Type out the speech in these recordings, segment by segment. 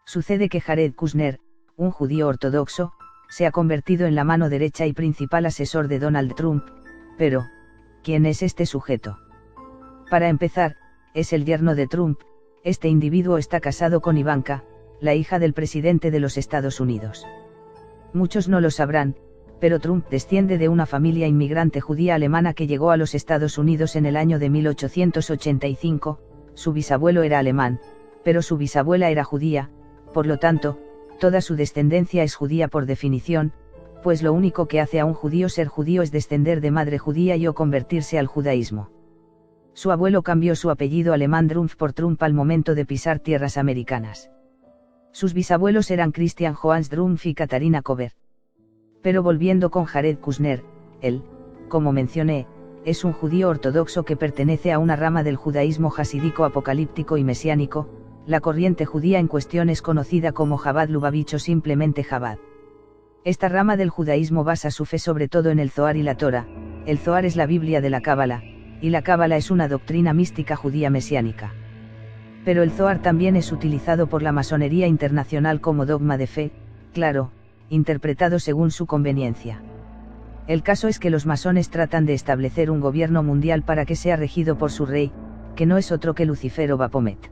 Sucede que Jared Kushner, un judío ortodoxo, se ha convertido en la mano derecha y principal asesor de Donald Trump, pero, ¿quién es este sujeto? Para empezar, es el yerno de Trump. Este individuo está casado con Ivanka, la hija del presidente de los Estados Unidos. Muchos no lo sabrán, pero Trump desciende de una familia inmigrante judía alemana que llegó a los Estados Unidos en el año de 1885, su bisabuelo era alemán, pero su bisabuela era judía, por lo tanto, toda su descendencia es judía por definición, pues lo único que hace a un judío ser judío es descender de madre judía y o convertirse al judaísmo. Su abuelo cambió su apellido alemán Drumpf por Trump al momento de pisar tierras americanas. Sus bisabuelos eran Christian Johannes Drumpf y Katharina Kober. Pero volviendo con Jared Kushner, él, como mencioné, es un judío ortodoxo que pertenece a una rama del judaísmo hasídico apocalíptico y mesiánico. La corriente judía en cuestión es conocida como Chabad Lubavitch o simplemente Chabad. Esta rama del judaísmo basa su fe sobre todo en el Zohar y la Torá. El Zohar es la Biblia de la Cábala, y la Cábala es una doctrina mística judía mesiánica. Pero el Zohar también es utilizado por la masonería internacional como dogma de fe, claro, interpretado según su conveniencia. El caso es que los masones tratan de establecer un gobierno mundial para que sea regido por su rey, que no es otro que Lucifer o Baphomet.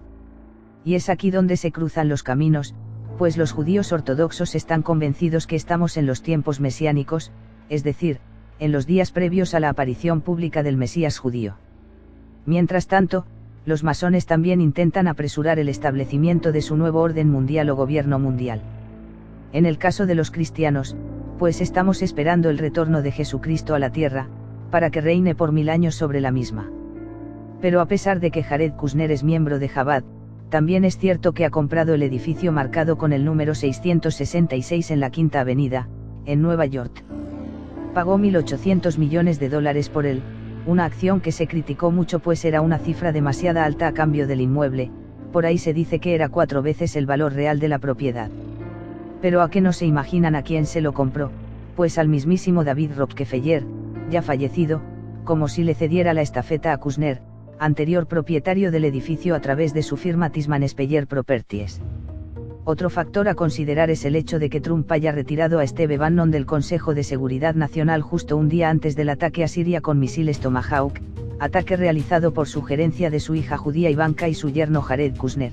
Y es aquí donde se cruzan los caminos, pues los judíos ortodoxos están convencidos que estamos en los tiempos mesiánicos, es decir, en los días previos a la aparición pública del Mesías judío. Mientras tanto, los masones también intentan apresurar el establecimiento de su nuevo orden mundial o gobierno mundial. En el caso de los cristianos, pues estamos esperando el retorno de Jesucristo a la tierra, para que reine por 1000 años sobre la misma. Pero a pesar de que Jared Kushner es miembro de Chabad, también es cierto que ha comprado el edificio marcado con el número 666 en la Quinta Avenida, en Nueva York. Pagó $1.800 millones por él, una acción que se criticó mucho pues era una cifra demasiado alta a cambio del inmueble, por ahí se dice que era 4 veces el valor real de la propiedad. Pero ¿a qué no se imaginan a quién se lo compró? Pues al mismísimo David Rockefeller, ya fallecido, como si le cediera la estafeta a Kushner, anterior propietario del edificio a través de su firma Tisman Speyer Properties. Otro factor a considerar es el hecho de que Trump haya retirado a Steve Bannon del Consejo de Seguridad Nacional justo un día antes del ataque a Siria con misiles Tomahawk, ataque realizado por sugerencia de su hija judía Ivanka y su yerno Jared Kushner.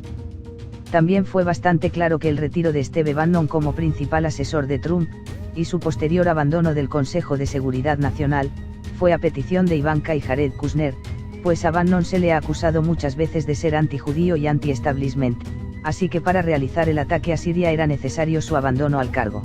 También fue bastante claro que el retiro de Steve Bannon como principal asesor de Trump, y su posterior abandono del Consejo de Seguridad Nacional, fue a petición de Ivanka y Jared Kushner, pues a Bannon se le ha acusado muchas veces de ser antijudío y anti-establishment, así que para realizar el ataque a Siria era necesario su abandono al cargo.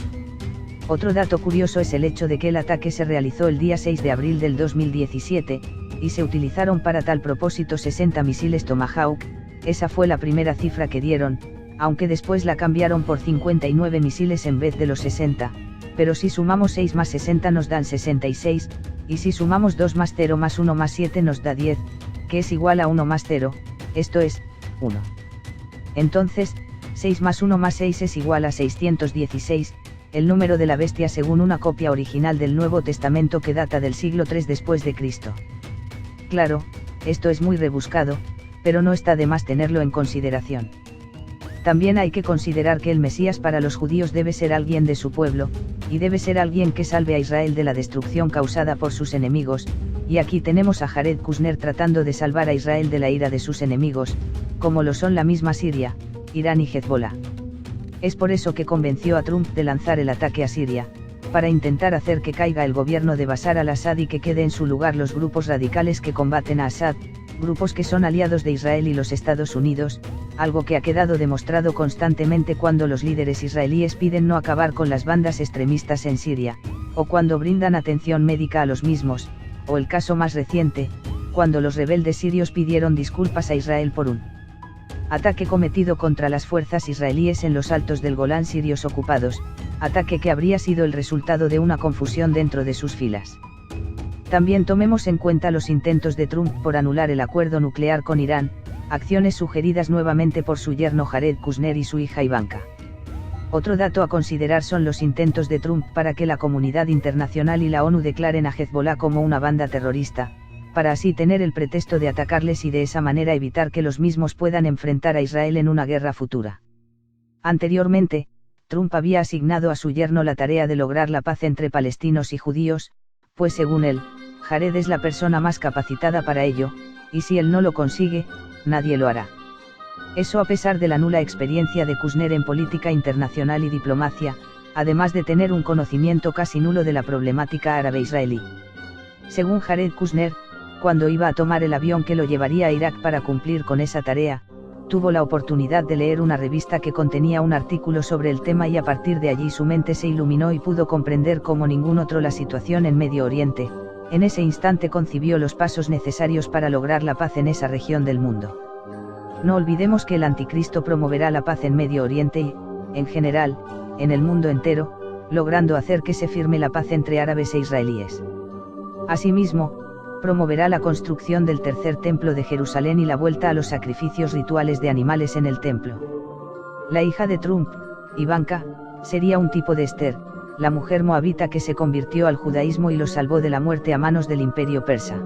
Otro dato curioso es el hecho de que el ataque se realizó el día 6 de abril del 2017, y se utilizaron para tal propósito 60 misiles Tomahawk, esa fue la primera cifra que dieron, aunque después la cambiaron por 59 misiles en vez de los 60, pero si sumamos 6 más 60 nos dan 66, y si sumamos 2 más 0 más 1 más 7 nos da 10, que es igual a 1 más 0, esto es, 1. Entonces, 6 más 1 más 6 es igual a 616, el número de la bestia según una copia original del Nuevo Testamento que data del siglo III después de Cristo. Claro, esto es muy rebuscado, pero no está de más tenerlo en consideración. También hay que considerar que el Mesías para los judíos debe ser alguien de su pueblo, y debe ser alguien que salve a Israel de la destrucción causada por sus enemigos, y aquí tenemos a Jared Kushner tratando de salvar a Israel de la ira de sus enemigos, como lo son la misma Siria, Irán y Hezbollah. Es por eso que convenció a Trump de lanzar el ataque a Siria, para intentar hacer que caiga el gobierno de Bashar al-Assad y que quede en su lugar los grupos radicales que combaten a Assad, grupos que son aliados de Israel y los Estados Unidos, algo que ha quedado demostrado constantemente cuando los líderes israelíes piden no acabar con las bandas extremistas en Siria, o cuando brindan atención médica a los mismos, o el caso más reciente, cuando los rebeldes sirios pidieron disculpas a Israel por un ataque cometido contra las fuerzas israelíes en los altos del Golán sirios ocupados, ataque que habría sido el resultado de una confusión dentro de sus filas. También tomemos en cuenta los intentos de Trump por anular el acuerdo nuclear con Irán, acciones sugeridas nuevamente por su yerno Jared Kushner y su hija Ivanka. Otro dato a considerar son los intentos de Trump para que la comunidad internacional y la ONU declaren a Hezbollah como una banda terrorista, para así tener el pretexto de atacarles y de esa manera evitar que los mismos puedan enfrentar a Israel en una guerra futura. Anteriormente, Trump había asignado a su yerno la tarea de lograr la paz entre palestinos y judíos, pues según él, Jared es la persona más capacitada para ello, y si él no lo consigue, nadie lo hará. Eso a pesar de la nula experiencia de Kushner en política internacional y diplomacia, además de tener un conocimiento casi nulo de la problemática árabe-israelí. Según Jared Kushner, cuando iba a tomar el avión que lo llevaría a Irak para cumplir con esa tarea, tuvo la oportunidad de leer una revista que contenía un artículo sobre el tema y a partir de allí su mente se iluminó y pudo comprender como ningún otro la situación en Medio Oriente. En ese instante concibió los pasos necesarios para lograr la paz en esa región del mundo. No olvidemos que el anticristo promoverá la paz en Medio Oriente y, en general, en el mundo entero, logrando hacer que se firme la paz entre árabes e israelíes. Asimismo, promoverá la construcción del tercer templo de Jerusalén y la vuelta a los sacrificios rituales de animales en el templo. La hija de Trump, Ivanka, sería un tipo de Esther, la mujer moabita que se convirtió al judaísmo y los salvó de la muerte a manos del imperio persa.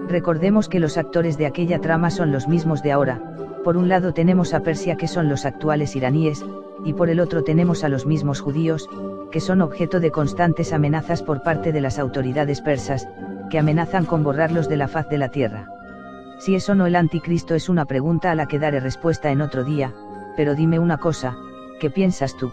Recordemos que los actores de aquella trama son los mismos de ahora, por un lado tenemos a Persia que son los actuales iraníes, y por el otro tenemos a los mismos judíos, que son objeto de constantes amenazas por parte de las autoridades persas, que amenazan con borrarlos de la faz de la tierra. Si es o no el anticristo es una pregunta a la que daré respuesta en otro día, pero dime una cosa, ¿qué piensas tú?